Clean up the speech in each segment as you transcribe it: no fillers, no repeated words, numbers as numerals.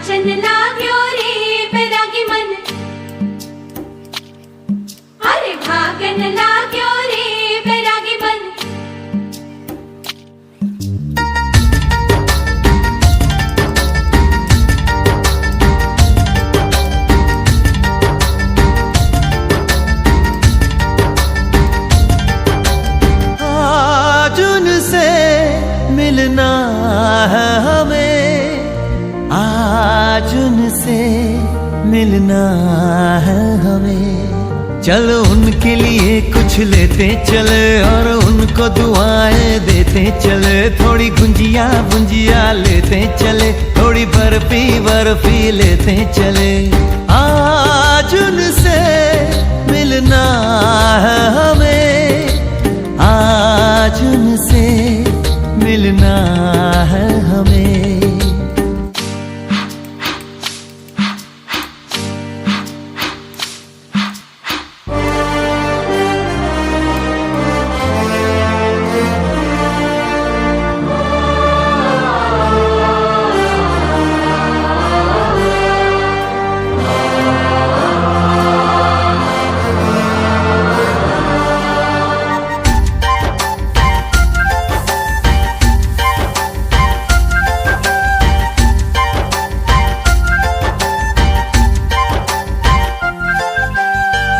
वाचन लाग्यो रे बैरागी मन, अरे भागन लाग्यो रे बैरागी मन। आज उनसे मिलना है हमें, आज उनसे मिलना है हमें। चलो उनके लिए कुछ लेते चले और उनको दुआएं देते चले। थोड़ी गुंजिया गुंजिया लेते चले, थोड़ी बर्फी बर्फी लेते चले। आज उनसे मिलना है हमें, आज उनसे मिलना है हमें।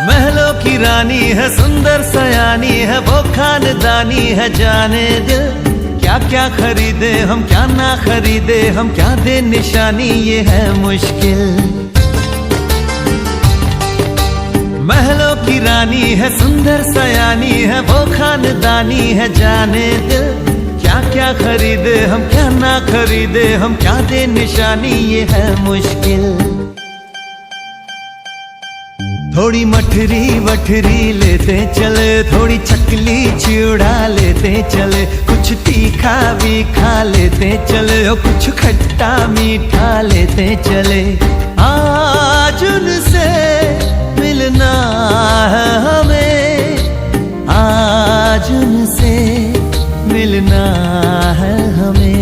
महलों की रानी है, सुंदर सयानी है, वो खानदानी है। जाने दिल क्या क्या खरीदे हम, क्या ना खरीदे हम, क्या दे निशानी, ये है मुश्किल। महलों की रानी है, सुंदर सयानी है, वो खानदानी है। जाने दिल क्या क्या खरीदे हम, क्या ना खरीदे हम, क्या दे निशानी, ये है मुश्किल। थोड़ी मठरी वठरी लेते चले, थोड़ी चकली चिड़ा लेते चले। कुछ तीखा भी खा लेते चले और कुछ खट्टा मीठा लेते चले। आज उनसे मिलना है हमें, आज उनसे मिलना है हमें।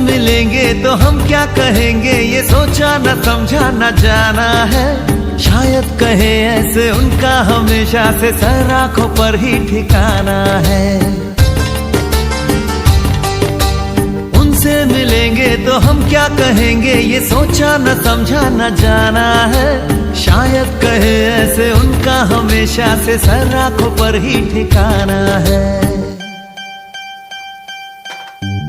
मिलेंगे तो हम क्या कहेंगे, ये सोचा न समझा न जाना है। शायद कहे ऐसे उनका हमेशा से सर आंखों पर ही ठिकाना है। उनसे मिलेंगे तो हम क्या कहेंगे, ये सोचा न समझा न जाना है। शायद कहे ऐसे उनका हमेशा से सर आंखों पर ही ठिकाना है।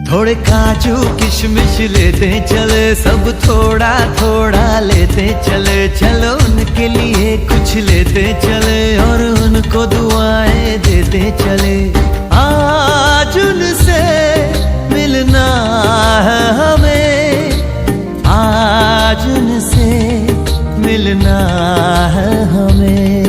थोड़े काजू किशमिश लेते चले, सब थोड़ा थोड़ा लेते चले। चलो उनके लिए कुछ लेते चले और उनको दुआएं देते चले। आज उनसे मिलना है हमें, आज उनसे मिलना है हमें।